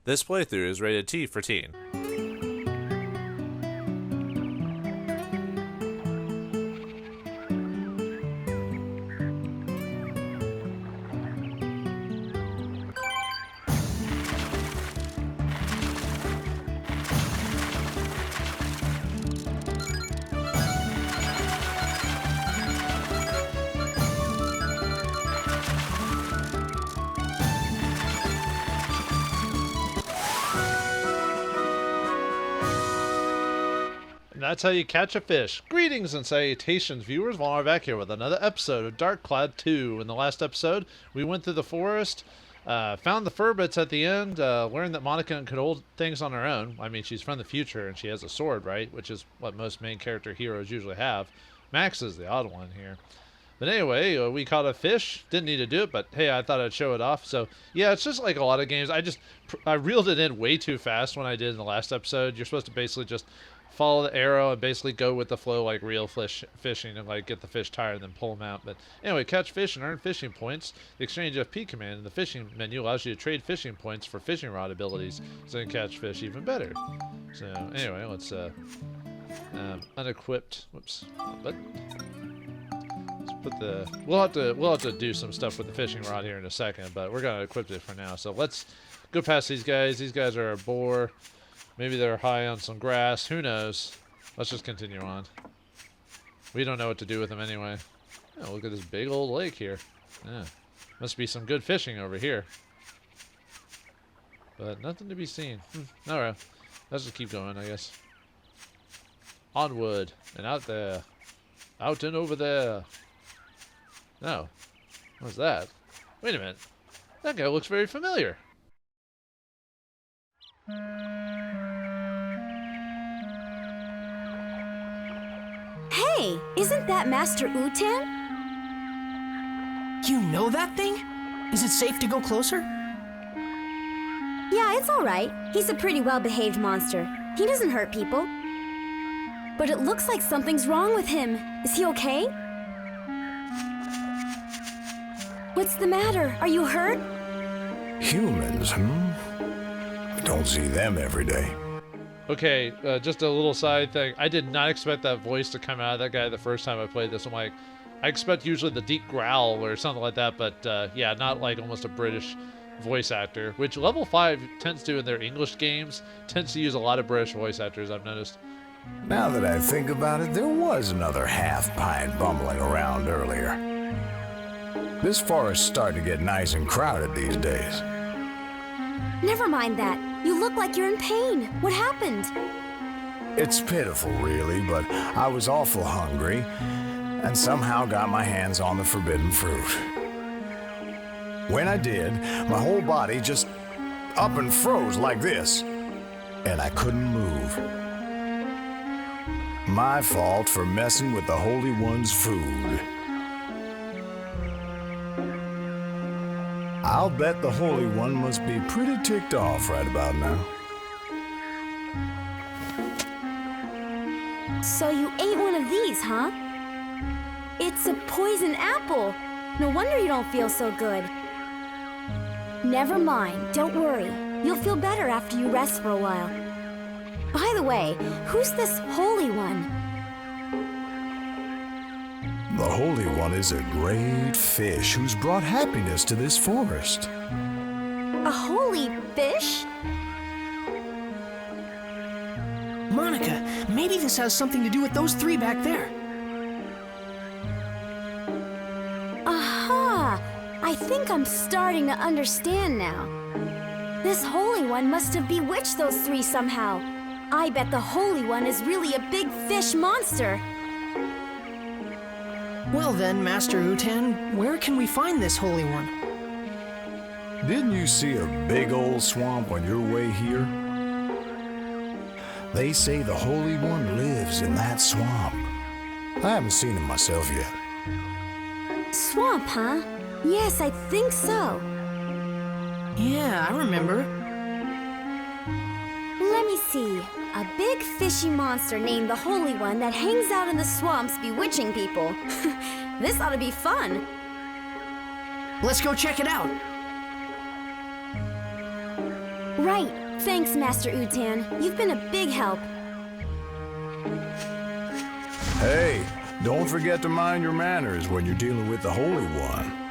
This playthrough is rated T for teen. That's how you catch a fish. Greetings and salutations, viewers. Vauldemare back here with another episode of Dark Cloud 2. In the last episode, we went through the forest, found the fur bits at the end, learned that Monica could hold things on her own. I mean, she's from the future and she has a sword, right? Which is what most main character heroes usually have. Max is the odd one here. But anyway, we caught a fish. Didn't need to do it, but hey, I thought I'd show it off. So yeah, it's just like a lot of games. I reeled it in way too fast when I did in the last episode. You're supposed to basically just follow the arrow and basically go with the flow like real fishing and like get the fish tired and then pull them out. But anyway, catch fish and earn fishing points. The exchange FP command in the fishing menu allows you to trade fishing points for fishing rod abilities so you can catch fish even better. So anyway, let's unequipped. Whoops. But let's put the we'll have to do some stuff with the fishing rod here in a second, but we're gonna equip it for now. So let's go past these guys. These guys are a boar. Maybe they're high on some grass. Who knows? Let's just continue on. We don't know what to do with them anyway. Oh, look at this big old lake here. Yeah. Must be some good fishing over here. But nothing to be seen. Alright. Let's just keep going, I guess. Onward. And out there. Out and over there. No. What's that? Wait a minute. That guy looks very familiar. Hey, isn't that Master Utan? You know that thing? Is it safe to go closer? Yeah, it's all right. He's a pretty well-behaved monster. He doesn't hurt people. But it looks like something's wrong with him. Is he okay? What's the matter? Are you hurt? Humans, I don't see them every day. Okay, just a little side thing. I did not expect that voice to come out of that guy the first time I played this. I'm like, I expect usually the deep growl or something like that, but yeah, not like almost a British voice actor, which Level 5 tends to in their English games, tends to use a lot of British voice actors, I've noticed. Now that I think about it, there was another half-pint bumbling around earlier. This forest's starting to get nice and crowded these days. Never mind that. You look like you're in pain. What happened? It's pitiful, really, but I was awful hungry and somehow got my hands on the forbidden fruit. When I did, my whole body just up and froze like this, and I couldn't move. My fault for messing with the Holy One's food. I'll bet the Holy One must be pretty ticked off right about now. So you ate one of these, huh? It's a poison apple. No wonder you don't feel so good. Never mind, don't worry. You'll feel better after you rest for a while. By the way, who's this Holy One? The Holy One is a great fish who's brought happiness to this forest. A holy fish? Monica, maybe this has something to do with those three back there. Aha! I think I'm starting to understand now. This Holy One must have bewitched those three somehow. I bet the Holy One is really a big fish monster. Well then, Master Utan, where can we find this Holy One? Didn't you see a big old swamp on your way here? They say the Holy One lives in that swamp. I haven't seen him myself yet. Swamp, huh? Yes, I think so. Yeah, I remember. Let me see. A big fishy monster named the Holy One that hangs out in the swamps bewitching people. This ought to be fun. Let's go check it out. Right. Thanks, Master Utan. You've been a big help. Hey, don't forget to mind your manners when you're dealing with the Holy One.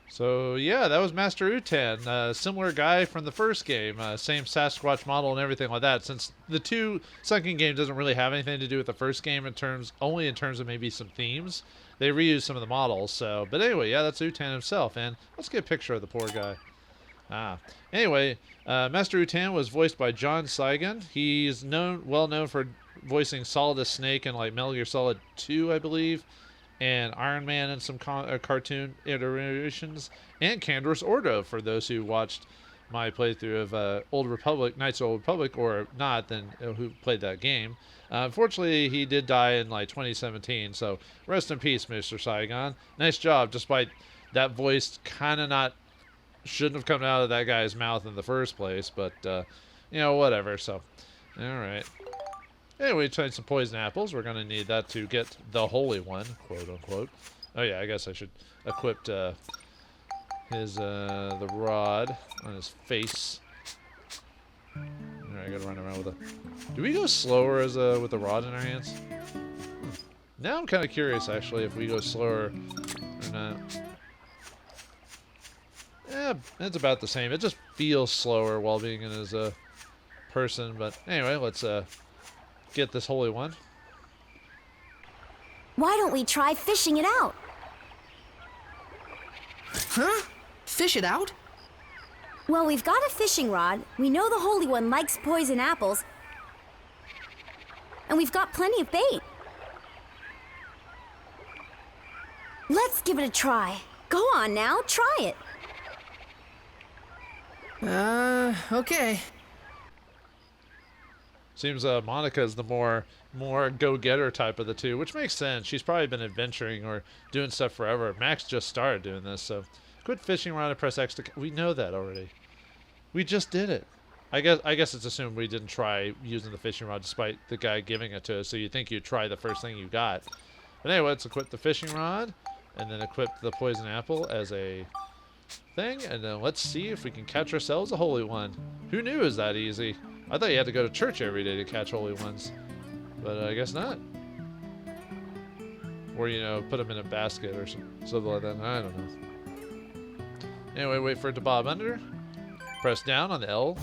So yeah, that was Master Utan, similar guy from the first game, same Sasquatch model and everything like that. Since the two second game doesn't really have anything to do with the first game only in terms of maybe some themes, they reused some of the models. So, but anyway, yeah, that's Utan himself, and let's get a picture of the poor guy. Anyway, Master Utan was voiced by John Saigon. He's well known for voicing Solidus Snake in like Metal Gear Solid 2, I believe, and Iron Man in some cartoon iterations, and Candor's Ordo for those who watched my playthrough of Old Republic, Knights of Old Republic, or not, then who played that game. Unfortunately, he did die in like 2017, so rest in peace, Mr. Saigon. Nice job, despite that voice kind of shouldn't have come out of that guy's mouth in the first place, but, whatever, so, alright. Anyway, tried some poison apples. We're going to need that to get the Holy One, quote unquote. Oh yeah, I guess I should equip the rod on his face. Alright, I gotta run around with a... Do we go slower with the rod in our hands? Now I'm kind of curious, actually, if we go slower or not. Yeah, it's about the same. It just feels slower while being in as a person, but anyway, let's get this Holy One. Why don't we try fishing it out? Huh? Fish it out? Well, we've got a fishing rod. We know the Holy One likes poison apples. And we've got plenty of bait. Let's give it a try. Go on now, try it. Okay. Seems Monica's the more go-getter type of the two, which makes sense. She's probably been adventuring or doing stuff forever. Max just started doing this, so quit fishing around and press X to... We know that already. We just did it. I guess it's assumed we didn't try using the fishing rod despite the guy giving it to us, so you think you'd try the first thing you got. But anyway, let's equip the fishing rod, and then equip the poison apple as a thing, and then let's see if we can catch ourselves a Holy One. Who knew it was that easy? I thought you had to go to church every day to catch Holy Ones, but I guess not. Or, put them in a basket or something like that. I don't know. Anyway, wait for it to bob under. Press down on the L.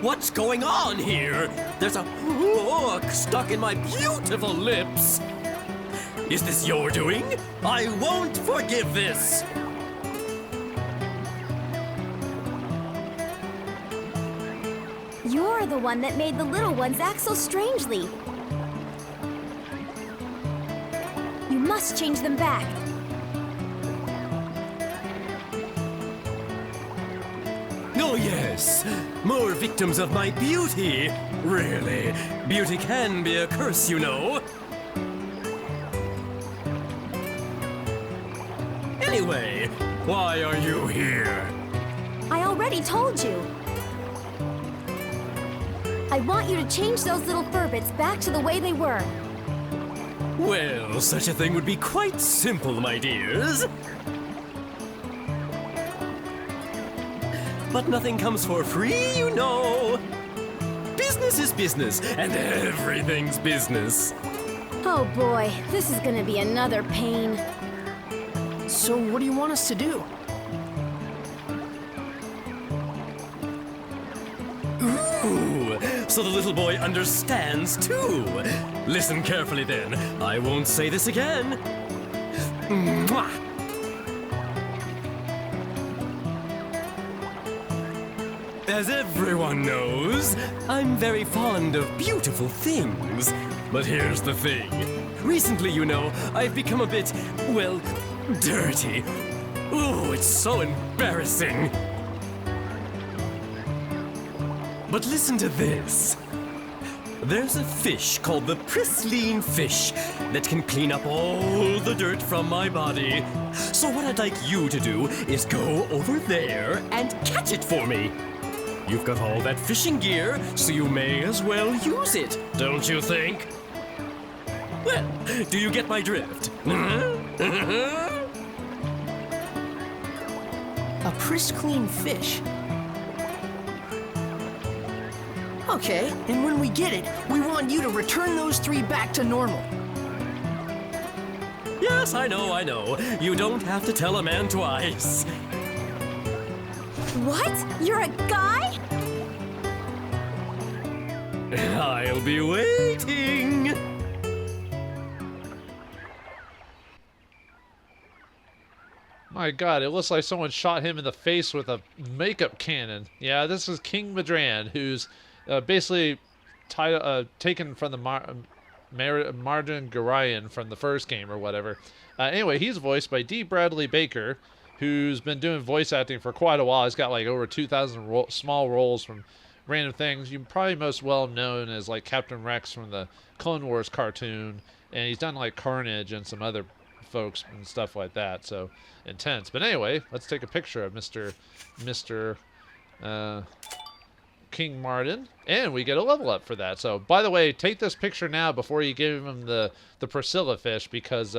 What's going on here? There's a hook stuck in my beautiful lips. Is this your doing? I won't forgive this. You're the one that made the little ones act so strangely. You must change them back. Oh yes, more victims of my beauty. Really, beauty can be a curse, you know. Anyway, why are you here? I already told you. I want you to change those little furbits back to the way they were. Well, such a thing would be quite simple, my dears. But nothing comes for free, you know. Business is business, and everything's business. Oh boy, this is gonna be another pain. So what do you want us to do? Ooh, so the little boy understands too. Listen carefully then. I won't say this again. Mwah! As everyone knows, I'm very fond of beautiful things. But here's the thing. Recently, you know, I've become a bit, well, dirty. Ooh, it's so embarrassing. But listen to this. there's a fish called the pristine fish that can clean up all the dirt from my body. So what I'd like you to do is go over there and catch it for me. You've got all that fishing gear, so you may as well use it, don't you think? Well, do you get my drift? A pristine fish. Okay, and when we get it, we want you to return those 3 back to normal. Yes, I know. You don't have to tell a man twice. What? You're a guy? I'll be waiting. My God, it looks like someone shot him in the face with a makeup cannon. Yeah, this is King Mardan, who's basically taken from the Mardan Garayan from the first game or whatever. Anyway, he's voiced by D. Bradley Baker, who's been doing voice acting for quite a while. He's got like over 2,000 small roles from random things. You're probably most well known as like Captain Rex from the Clone Wars cartoon, and he's done like Carnage and some other folks and stuff like that. So intense. But anyway, let's take a picture of Mr. King Mardan, and we get a level up for that. So by the way, take this picture now before you give him the Priscilla fish, because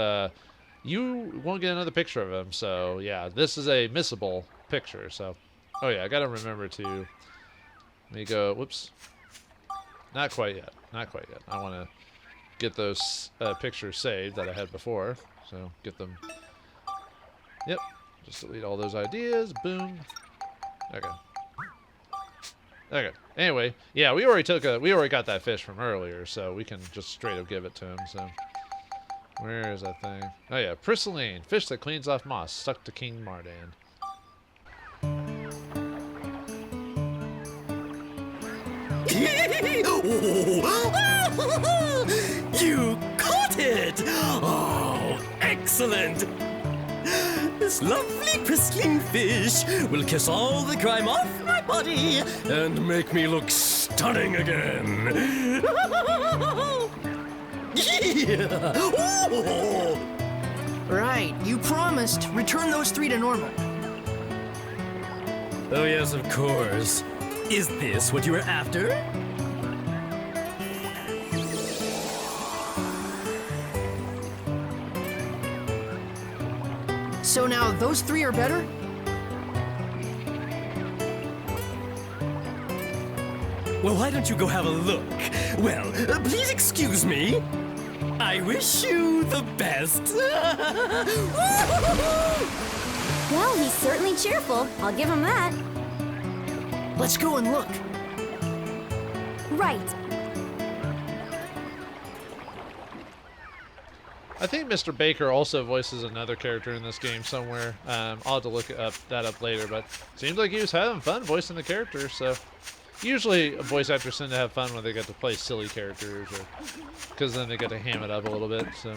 you won't get another picture of him. So yeah, this is a missable picture. So oh yeah, I gotta remember to let me go. Whoops, not quite yet, I want to get those pictures saved that I had before, so get them. Yep, just delete all those ideas. Boom. Okay. Anyway, yeah, we already got that fish from earlier, so we can just straight up give it to him. So where is that thing? Oh yeah, pristine fish that cleans off moss, stuck to King Mardan. You caught it! Oh, excellent! This lovely pristine fish will kiss all the grime off my body and make me look stunning again. Yeah. Oh. Right, you promised. Return those 3 to normal. Oh yes, of course. Is this what you were after? So now those 3 are better? Well, why don't you go have a look? Well, please excuse me. I wish you the best. Well, he's certainly cheerful. I'll give him that. Let's go and look. Right. I think Mr. Baker also voices another character in this game somewhere. I'll have to look that up later, but seems like he was having fun voicing the character. So usually voice actors tend to have fun when they get to play silly characters, or because then they get to ham it up a little bit. So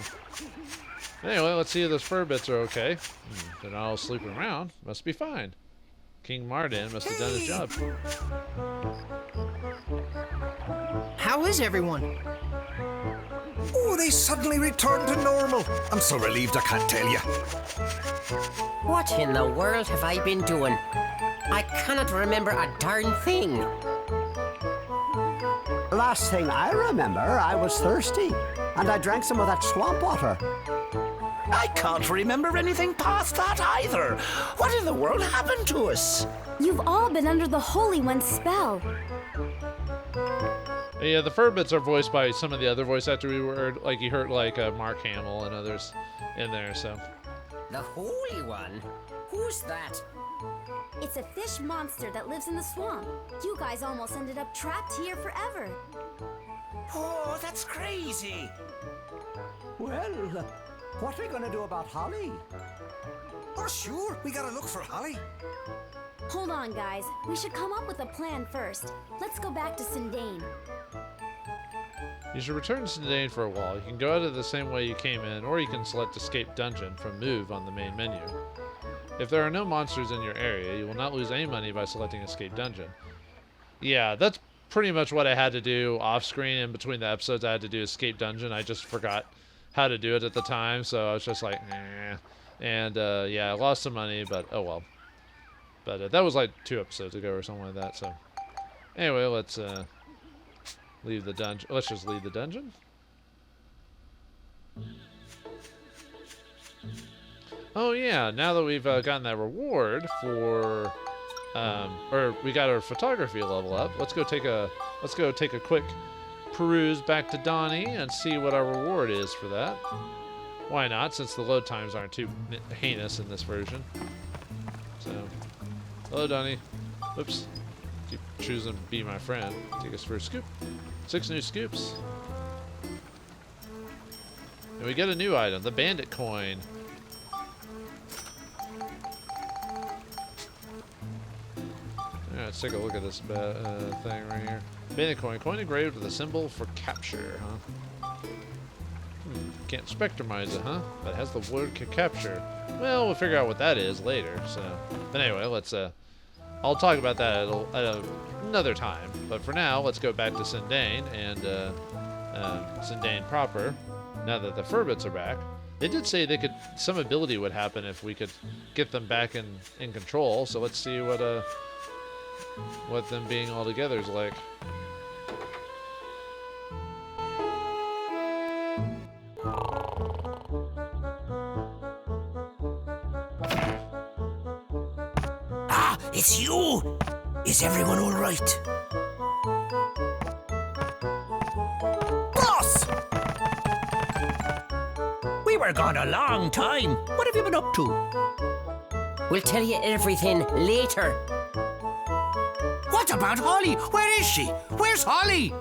anyway, let's see if those fur bits are okay. They're not all sleeping around. Must be fine. King Mardan must have done his job. How is everyone? Oh, they suddenly returned to normal. I'm so relieved I can't tell you. What in the world have I been doing? I cannot remember a darn thing. Last thing I remember, I was thirsty, and I drank some of that swamp water. I can't remember anything past that either. What in the world happened to us? You've all been under the Holy One's spell. Yeah, the Furbits are voiced by some of the other voice actors we heard. Like you heard, like Mark Hamill and others in there. So The Holy One? Who's that? It's a fish monster that lives in the swamp. You guys almost ended up trapped here forever. Oh, that's crazy. Well, what are we gonna do about Holly? Oh, sure. We gotta look for Holly. Hold on, guys. We should come up with a plan first. Let's go back to Sindane. you should return to Sindane for a while. You can go out of the same way you came in, or you can select Escape Dungeon from Move on the main menu. If there are no monsters in your area, you will not lose any money by selecting Escape Dungeon. Yeah, that's pretty much what I had to do off screen in between the episodes. I had to do escape dungeon. I just forgot how to do it at the time, so I was just like, nah. And yeah, I lost some money, but oh well. But that was like 2 episodes ago or something like that. So anyway, let's leave the dungeon. Let's just leave the dungeon. Oh yeah, now that we've gotten that reward for, or we got our photography level up. Let's go take a quick peruse back to Donnie and see what our reward is for that. Why not, since the load times aren't too heinous in this version. So, hello Donnie. Oops. Keep choosing to be my friend. Take us for a scoop. 6 new scoops. And we get a new item, the bandit coin. Yeah, let's take a look at this thing right here. Bandit coin engraved with a symbol for capture, huh? Can't spectromize it, huh? But it has the word capture. Well, we'll figure out what that is later. So, but anyway, let's. I'll talk about that at another time. But for now, let's go back to Sindane and Sindane proper. Now that the Furbits are back, they did say they could. Some ability would happen if we could get them back in control. So let's see what them being all together is like. Ah, it's you! Is everyone all right? Boss! We were gone a long time. What have you been up to? We'll tell you everything later. What about Holly? Where is she? Where's Holly?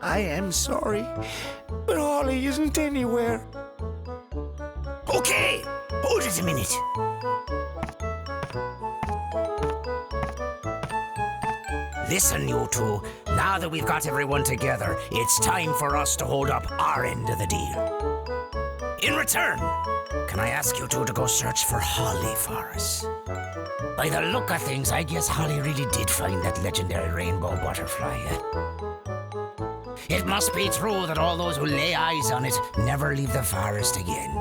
I am sorry, but Holly isn't anywhere. Okay, hold it a minute. Listen, you two. Now that we've got everyone together, it's time for us to hold up our end of the deal. In return, can I ask you two to go search for Holly for us? By the look of things, I guess Holly really did find that legendary rainbow butterfly. It must be true that all those who lay eyes on it never leave the forest again.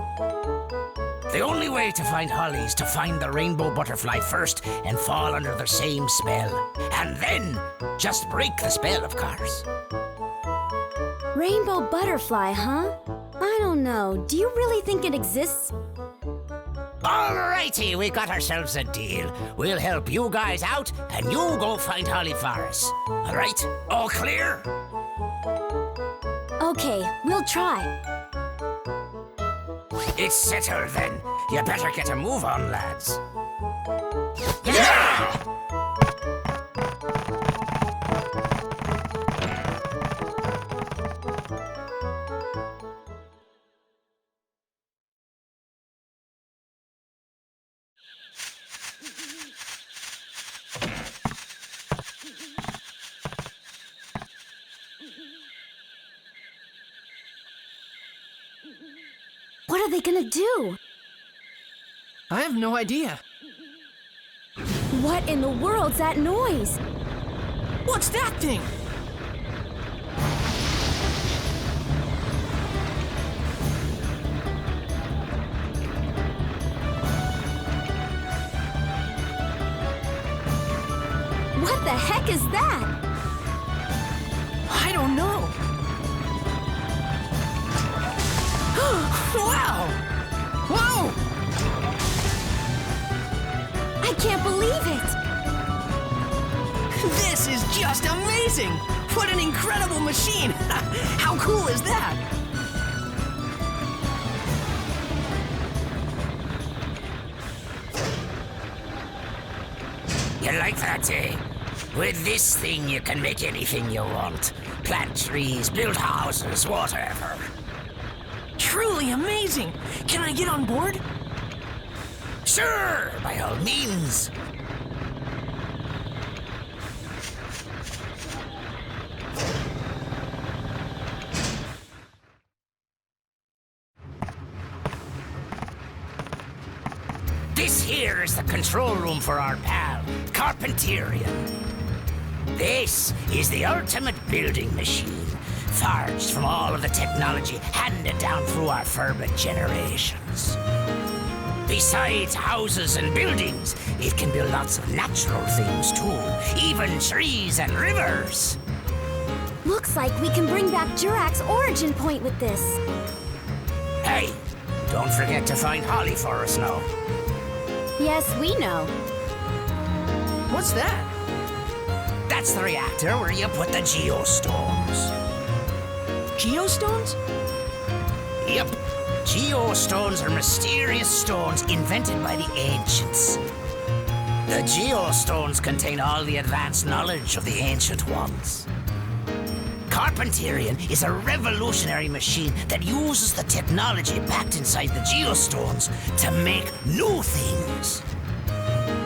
The only way to find Holly is to find the rainbow butterfly first and fall under the same spell. And then just break the spell, of course. Rainbow butterfly, huh? I don't know. Do you really think it exists? Alrighty, we got ourselves a deal. We'll help you guys out, and you go find Holly for us. Alright? All clear? Okay, we'll try. It's settled then. You better get a move on, lads. Yeah! What are they gonna do? I have no idea. What in the world's that noise? What's that thing? What the heck is that? I don't know. Wow! Whoa! I can't believe it! This is just amazing! What an incredible machine! How cool is that? You like that, eh? With this thing, you can make anything you want. Plant trees, build houses, whatever. Truly amazing! Can I get on board? Sure, by all means. This here is the control room for our pal, Carpenterian. This is the ultimate building machine, forged from all of the technology handed down through our Furbit generations. Besides houses and buildings, it can build lots of natural things too, even trees and rivers. Looks like we can bring back Jurak's origin point with this. Hey, don't forget to find Holly for us now. Yes, we know. What's that? That's the reactor where you put the geostones. Geostones? Yep. Geostones are mysterious stones invented by the ancients. The geostones contain all the advanced knowledge of the ancient ones. Carpenterian is a revolutionary machine that uses the technology packed inside the geostones to make new things.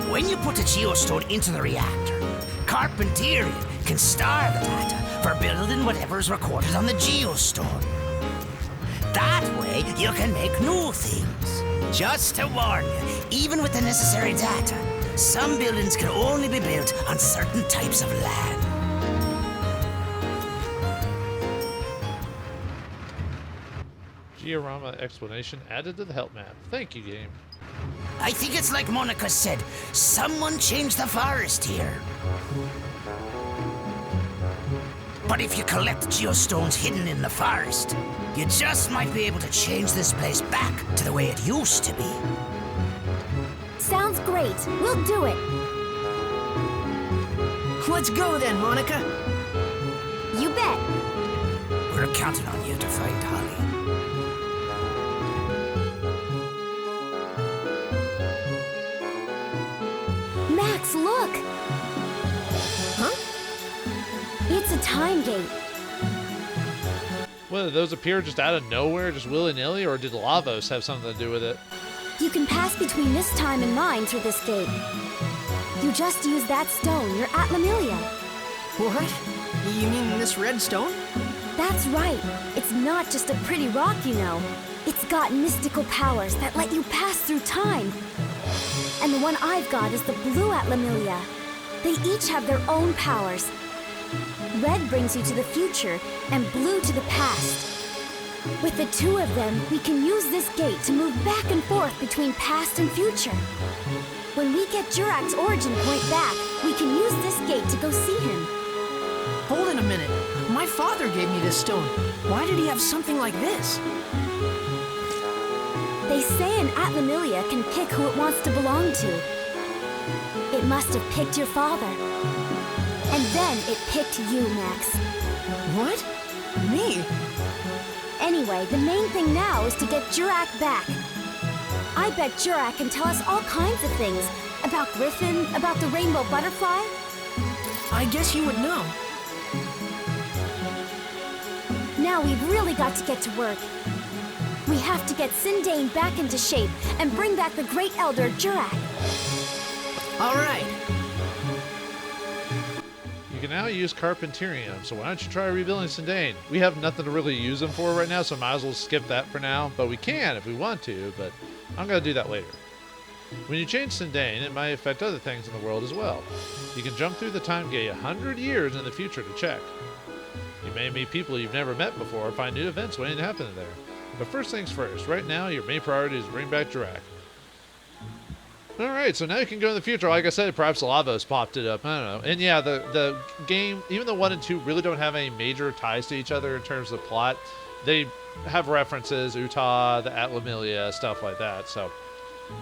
When you put a geostone into the reactor, Carpenterian can store the data for building whatever's recorded on the geostone. That way, you can make new things. Just to warn you, even with the necessary data, some buildings can only be built on certain types of land. Diorama explanation added to the help map. Thank you, game. I think it's like Monica said, someone changed the forest here. But if you collect geostones hidden in the forest, you just might be able to change this place back to the way it used to be. Sounds great. We'll do it. Let's go then, Monica. You bet. We're counting on you to find Holly. Max, look! Huh? It's a time gate. Whether those appear just out of nowhere, just willy-nilly, or did Lavos have something to do with it? You can pass between this time and mine through this gate. You just use that stone. You're at Lemuria. What? You mean this red stone? That's right. It's not just a pretty rock, you know. It's got mystical powers that let you pass through time. And the one I've got is the blue at Lemuria. They each have their own powers. Red brings you to the future, and blue to the past. With the two of them, we can use this gate to move back and forth between past and future. When we get Jurak's origin point back, we can use this gate to go see him. Hold on a minute. My father gave me this stone. Why did he have something like this? They say an Atlamillia can pick who it wants to belong to. It must have picked your father. And then it picked you, Max. What? Me? Anyway, the main thing now is to get Jurak back. I bet Jurak can tell us all kinds of things. About Griffon, about the rainbow butterfly. I guess you would know. Now we've really got to get to work. We have to get Sindane back into shape and bring back the Great Elder Jurak. All right. You can now use Carpenterium, so why don't you try rebuilding Sindane? We have nothing to really use them for right now, so might as well skip that for now. But we can if we want to, but I'm going to do that later. When you change Sindane, it might affect other things in the world as well. You can jump through the time gate 100 years in the future to check. You may meet people you've never met before or find new events waiting to happen there. But first things first, right now your main priority is to bring back Jurak. Alright, so now you can go in the future. Like I said, perhaps Lavos popped it up. I don't know. And yeah, the game, even though 1 and 2 really don't have any major ties to each other in terms of plot, they have references, Utah, the Atlamillia, stuff like that. So,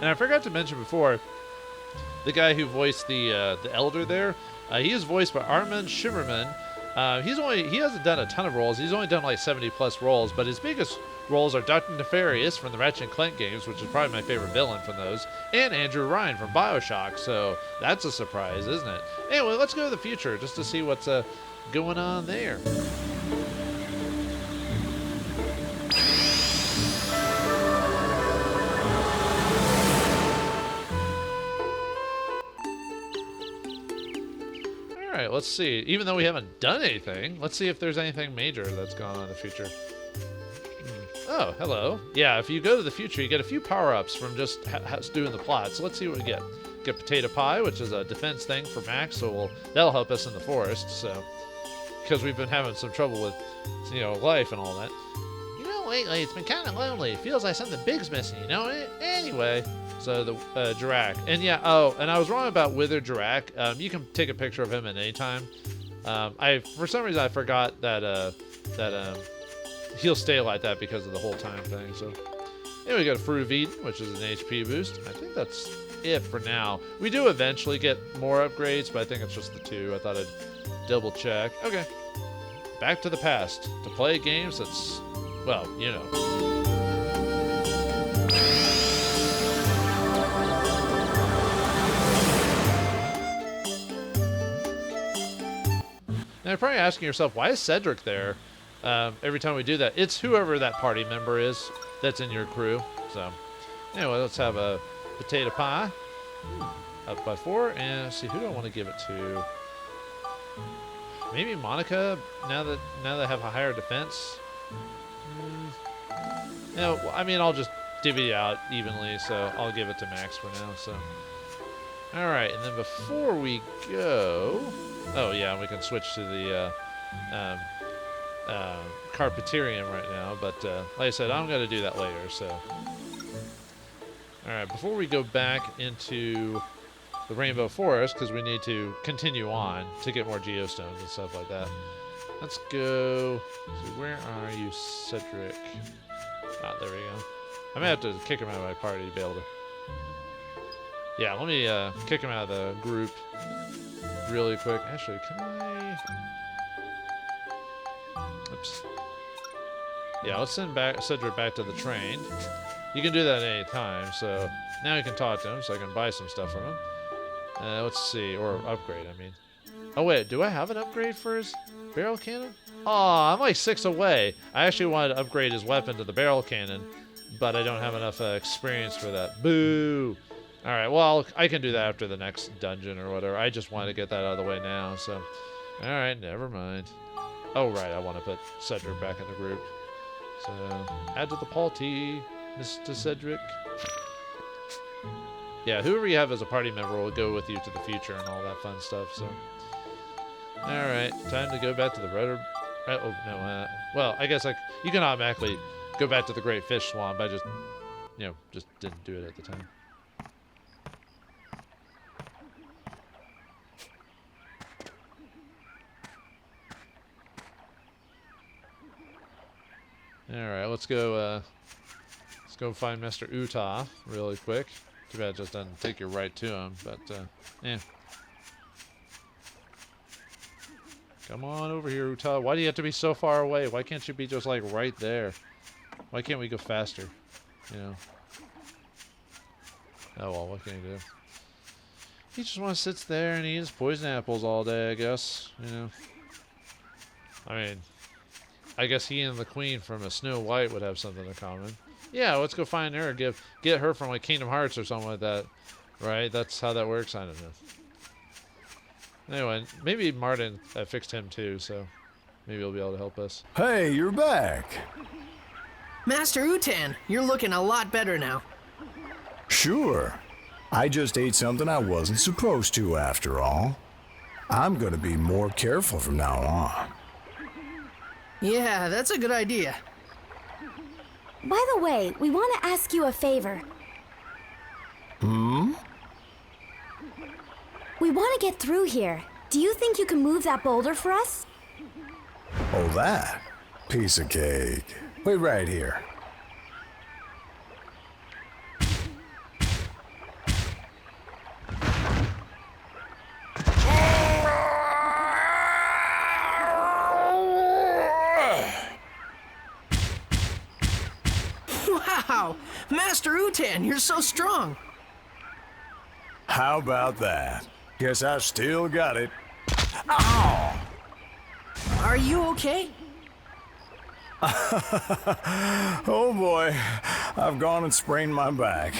and I forgot to mention before, the guy who voiced the Elder there, he is voiced by Armin Shimmerman. He hasn't done a ton of roles. He's only done like 70 plus roles, but his biggest roles are Dr. Nefarious from the Ratchet & Clank games, which is probably my favorite villain from those, and Andrew Ryan from BioShock, so that's a surprise, isn't it? Anyway, let's go to the future just to see what's going on there. Alright, let's see. Even though we haven't done anything, let's see if there's anything major that's gone on in the future. Oh, hello. Yeah, if you go to the future, you get a few power-ups from just doing the plot. So let's see what we get. get potato pie, which is a defense thing for Max, so that'll help us in the forest. So, because we've been having some trouble with, life and all that. Lately it's been kind of lonely. It feels like something big's missing, Anyway, so the Jirac. And yeah, and I was wrong about Withered Jirac. You can take a picture of him at any time. For some reason I forgot that he'll stay like that because of the whole time thing. So anyway, we got a Fruit of Eden, which is an HP boost. I think that's it for now. We do eventually get more upgrades, but I think it's just the 2. I thought I'd double check. Okay, back to the past to play games that's, well, Now you're probably asking yourself, why is Cedric there every time we do that? It's whoever that party member is that's in your crew. So anyway, let's have a potato pie. Up by 4, and let's see, who do I want to give it to? Maybe Monica, now that I have a higher defense. I'll just divvy it out evenly, so I'll give it to Max for now. So, all right, and then before we go, we can switch to the Carpeterium right now. But like I said, I'm going to do that later. So, all right, before we go back into the Rainbow Forest, because we need to continue on to get more geostones and stuff like that. Let's go. So where are you, Cedric? Ah, there we go. I may have to kick him out of my party to be able to. Yeah, let me kick him out of the group really quick. Actually, can I? Oops. Yeah, let's send Cedric back to the train. You can do that at any time. So now you can talk to him, so I can buy some stuff from him. Let's see, or upgrade. I mean. Oh wait, do I have an upgrade for his barrel cannon? Oh, I'm like 6 away. I actually wanted to upgrade his weapon to the barrel cannon, but I don't have enough experience for that. Boo! Alright, well, I can do that after the next dungeon or whatever. I just wanted to get that out of the way now, so. Alright, never mind. Oh, right, I want to put Cedric back in the group. So, add to the party, Mr. Cedric. Yeah, whoever you have as a party member will go with you to the future and all that fun stuff, so. Alright, time to go back to the Red... well, I guess you can automatically go back to the Great Fish Swamp. I just, just didn't do it at the time. Alright, let's go find Mr. Utah really quick. Too bad it just doesn't take you right to him, but, yeah. Come on over here, Utah. Why do you have to be so far away? Why can't you be just, like, right there? Why can't we go faster? Oh, well, what can you do? He just wants to sit there and eat poison apples all day, I guess. I mean, I guess he and the queen from a Snow White would have something in common. Yeah, let's go find her. Get her from, like, Kingdom Hearts or something like that. Right? That's how that works? I don't know. Anyway, maybe Mardan fixed him too, so maybe he'll be able to help us. Hey, you're back. Master Utan, you're looking a lot better now. Sure. I just ate something I wasn't supposed to after all. I'm gonna be more careful from now on. Yeah, that's a good idea. By the way, we want to ask you a favor. We want to get through here. Do you think you can move that boulder for us? Oh, that? Piece of cake. Wait right here. Wow! Master Utan, you're so strong! How about that? Guess I still got it. Ow! Are you okay? Oh boy, I've gone and sprained my back.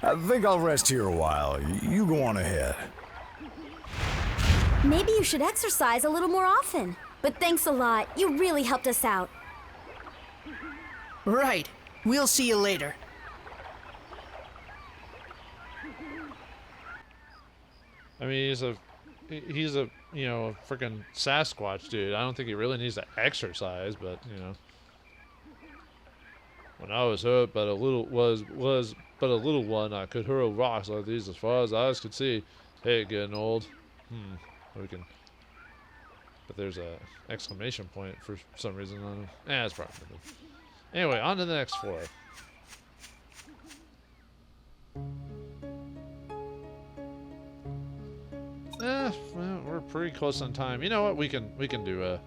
I think I'll rest here a while. You go on ahead. Maybe you should exercise a little more often. But thanks a lot. You really helped us out. Right. We'll see you later. I mean, he's a you know, freaking Sasquatch dude. I don't think he really needs to exercise, but you know. When I was hurt, but a little but a little one, I could hurl rocks like these as far as eyes could see. Hey, getting old. We can. But there's a exclamation point for some reason on it. That's probably good. Anyway, on to the next floor. Well, we're pretty close on time. You know what? We can do a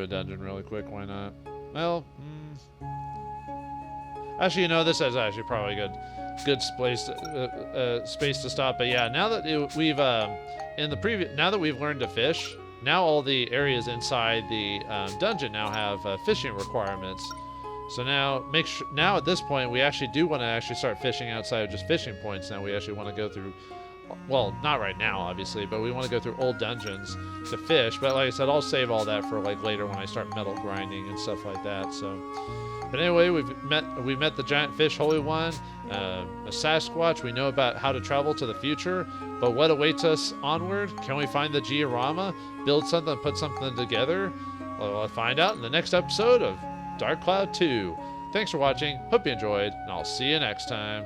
dungeon really quick. Why not? Well, actually, you know, this is actually probably a good space to stop. But yeah, now that we've now that we've learned to fish, now all the areas inside the dungeon now have fishing requirements. So now now at this point we actually do want to actually start fishing outside of just fishing points. Now we actually want to go through, well, not right now obviously, but we want to go through old dungeons to fish. But like I said, I'll save all that for like later when I start metal grinding and stuff like that. So, but anyway, we've met the giant fish Holy One, a Sasquatch. We know about how to travel to the future, but what awaits us onward? Can we find the Giorama, build something, put something together? Well, we'll find out in the next episode of Dark Cloud 2. Thanks for watching. Hope you enjoyed, and I'll see you next time.